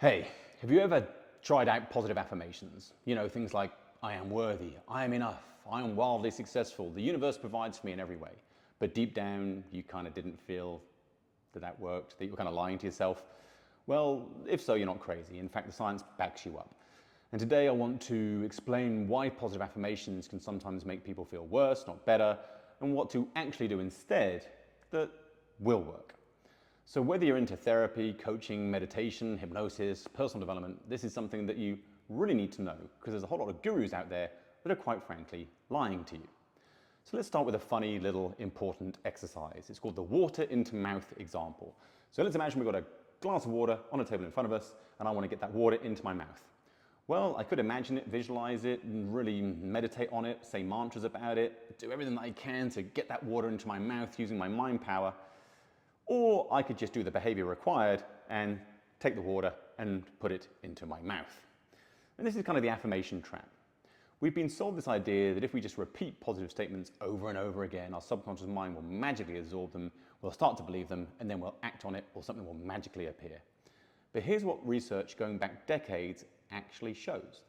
Hey, have you ever tried out positive affirmations? You know, things like, I am worthy, I am enough, I am wildly successful, the universe provides for me in every way. But deep down, you kind of didn't feel that that worked, that you were kind of lying to yourself. Well, if so, you're not crazy. In fact, the science backs you up. And today I want to explain why positive affirmations can sometimes make people feel worse, not better, and what to actually do instead that will work. So whether you're into therapy, coaching, meditation, hypnosis, personal development, this is something that you really need to know because there's a whole lot of gurus out there that are quite frankly lying to you. So let's start with a funny little important exercise. It's called the water into mouth example. So let's imagine we've got a glass of water on a table in front of us and I want to get that water into my mouth. Well, I could imagine it, visualize it, and really meditate on it, say mantras about it, do everything that I can to get that water into my mouth using my mind power. Or I could just do the behavior required and take the water and put it into my mouth. And this is kind of the affirmation trap. We've been sold this idea that if we just repeat positive statements over and over again, our subconscious mind will magically absorb them, we'll start to believe them, and then we'll act on it or something will magically appear. But here's what research going back decades actually shows.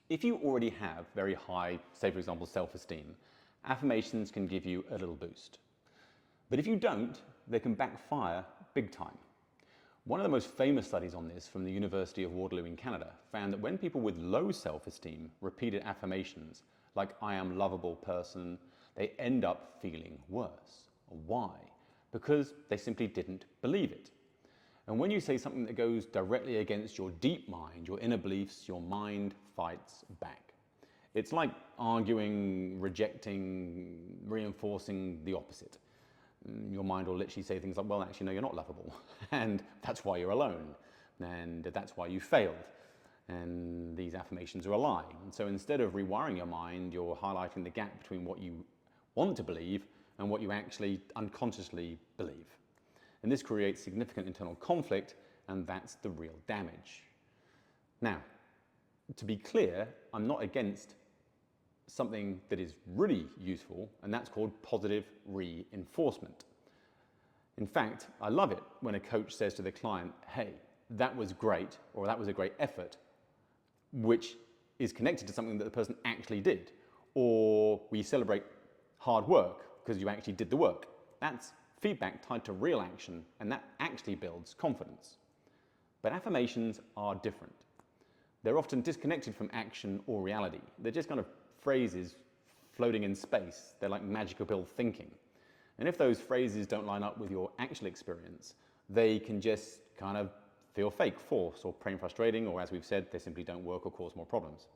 If you already have very high, say for example, self-esteem, affirmations can give you a little boost. But if you don't, they can backfire big time. One of the most famous studies on this from the University of Waterloo in Canada found that when people with low self-esteem repeated affirmations like I am a lovable person, they end up feeling worse. Why? Because they simply didn't believe it. And when you say something that goes directly against your deep mind, your inner beliefs, your mind fights back. It's like arguing, rejecting, reinforcing the opposite. Your mind will literally say things like, well, actually, no, you're not lovable. And that's why you're alone. And that's why you failed. And these affirmations are a lie. And so instead of rewiring your mind, you're highlighting the gap between what you want to believe and what you actually unconsciously believe. And this creates significant internal conflict, and that's the real damage. Now, to be clear, I'm not against something that is really useful, and that's called positive reinforcement. In fact, I love it when a coach says to the client, hey, that was great, or that was a great effort, which is connected to something that the person actually did. Or we celebrate hard work because you actually did the work. That's feedback tied to real action, and that actually builds confidence. But affirmations are different. They're often disconnected from action or reality. They're just kind of phrases floating in space. They're like magical pill thinking. And if those phrases don't line up with your actual experience, they can just kind of feel fake, forced, or plain frustrating, or as we've said, they simply don't work or cause more problems.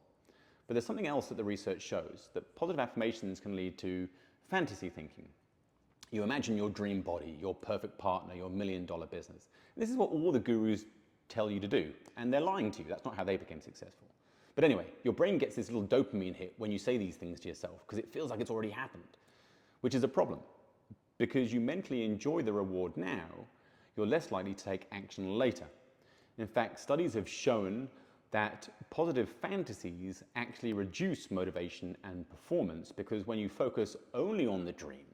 But there's something else that the research shows, that positive affirmations can lead to fantasy thinking. You imagine your dream body, your perfect partner, your $1 million business. This is what all the gurus tell you to do, and they're lying to you. That's not how they became successful. But anyway, your brain gets this little dopamine hit when you say these things to yourself because it feels like it's already happened, which is a problem. Because you mentally enjoy the reward now, you're less likely to take action later. In fact, studies have shown that positive fantasies actually reduce motivation and performance because when you focus only on the dream,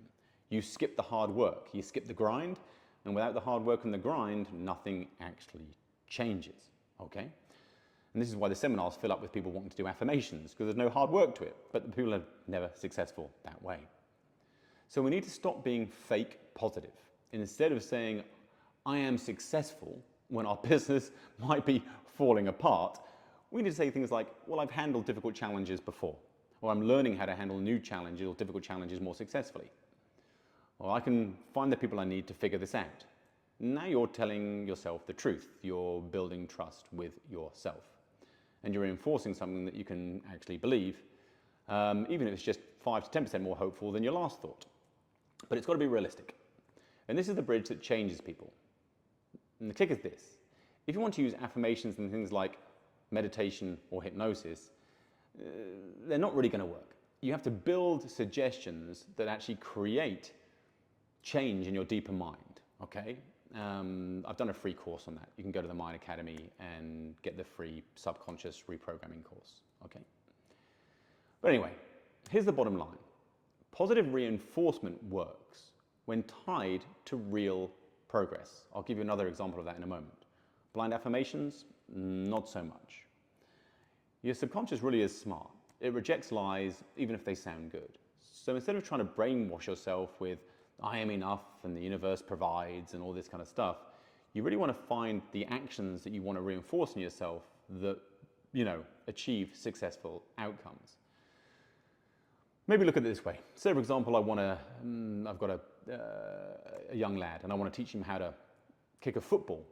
you skip the hard work, you skip the grind, and without the hard work and the grind, nothing actually changes, okay? And this is why the seminars fill up with people wanting to do affirmations, because there's no hard work to it, but the people are never successful that way. So we need to stop being fake positive. And instead of saying, I am successful, when our business might be falling apart, we need to say things like, well, I've handled difficult challenges before, or I'm learning how to handle new challenges or difficult challenges more successfully. Or I can find the people I need to figure this out. Now you're telling yourself the truth. You're building trust with yourself. And you're reinforcing something that you can actually believe, even if it's just 5 to 10% more hopeful than your last thought. But it's got to be realistic. And this is the bridge that changes people. And the kick is this. If you want to use affirmations and things like meditation or hypnosis, they're not really going to work. You have to build suggestions that actually create change in your deeper mind, okay? I've done a free course on that. You can go to the Mind Academy and get the free subconscious reprogramming course, okay? But anyway, here's the bottom line. Positive reinforcement works when tied to real progress. I'll give you another example of that in a moment. Blind affirmations, not so much. Your subconscious really is smart. It rejects lies even if they sound good. So instead of trying to brainwash yourself with I am enough and the universe provides and all this kind of stuff, you really want to find the actions that you want to reinforce in yourself that, achieve successful outcomes. Maybe look at it this way. Say, for example, I've got a young lad and I want to teach him how to kick a football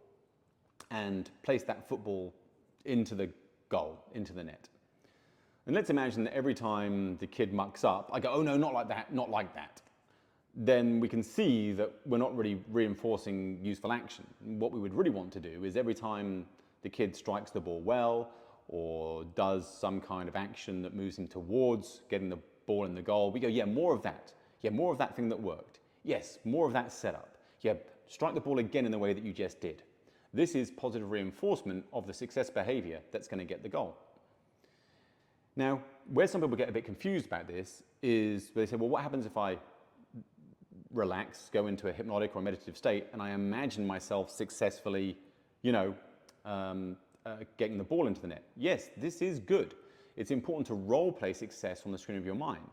and place that football into the goal, into the net. And let's imagine that every time the kid mucks up, I go, oh no, not like that, not like that. Then we can see that we're not really reinforcing useful action. What we would really want to do is every time the kid strikes the ball well or does some kind of action that moves him towards getting the ball in the goal, we go, yeah, more of that. Yeah, more of that thing that worked. Yes, more of that setup. Yeah, strike the ball again in the way that you just did. This is positive reinforcement of the success behavior that's going to get the goal. Now, where some people get a bit confused about this is they say, well, what happens if I relax, go into a hypnotic or meditative state, and I imagine myself successfully, getting the ball into the net? Yes, this is good. It's important to role play success on the screen of your mind.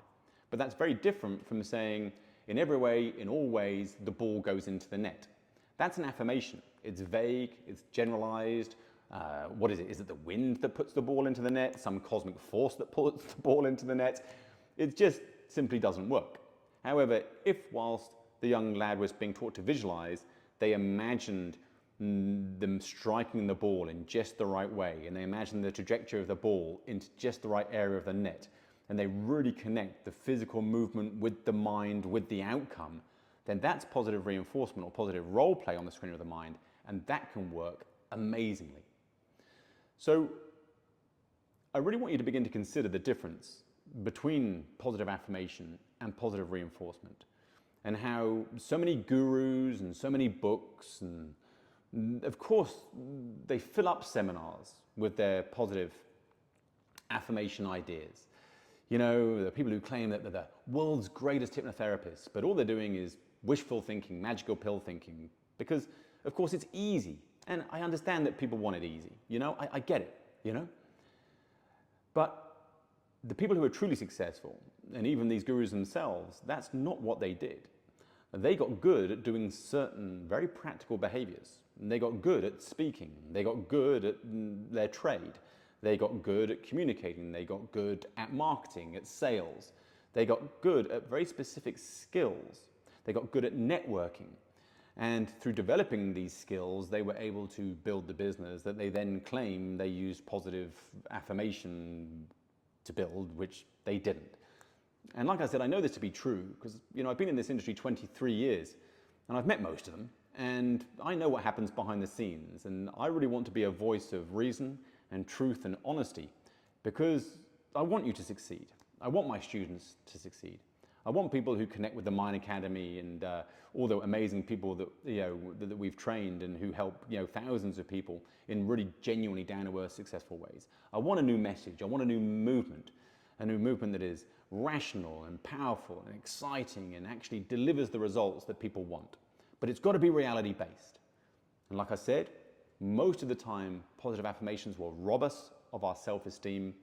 But that's very different from saying, in every way, in all ways, the ball goes into the net. That's an affirmation. It's vague, it's generalized. What is it? Is it the wind that puts the ball into the net? Some cosmic force that puts the ball into the net? It just simply doesn't work. However, if whilst the young lad was being taught to visualize, they imagined them striking the ball in just the right way, and they imagined the trajectory of the ball into just the right area of the net, and they really connect the physical movement with the mind, with the outcome, then that's positive reinforcement or positive role play on the screen of the mind, and that can work amazingly. So I really want you to begin to consider the difference between positive affirmation and positive reinforcement, and how so many gurus and so many books, and of course they fill up seminars with their positive affirmation ideas. The people who claim that they're the world's greatest hypnotherapists, but all they're doing is wishful thinking, magical pill thinking, because of course it's easy. And I understand that people want it easy, I get it, But the people who are truly successful, and even these gurus themselves, that's not what they did. They got good at doing certain very practical behaviors. They got good at speaking. They got good at their trade. They got good at communicating. They got good at marketing, at sales. They got good at very specific skills. They got good at networking. And through developing these skills, they were able to build the business that they then claim they used positive affirmation to build, which they didn't. And like I said, I know this to be true because I've been in this industry 23 years and I've met most of them, and I know what happens behind the scenes, and I really want to be a voice of reason and truth and honesty because I want you to succeed. I want my students to succeed. I want people who connect with the Mind Academy and all the amazing people that that we've trained and who help thousands of people in really genuinely down-to-earth successful ways. I want a new message. I want a new movement that is rational and powerful and exciting and actually delivers the results that people want. But it's got to be reality-based. And like I said, most of the time, positive affirmations will rob us of our self-esteem,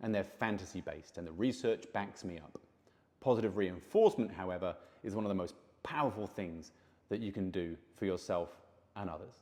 and they're fantasy-based, and the research backs me up. Positive reinforcement, however, is one of the most powerful things that you can do for yourself and others.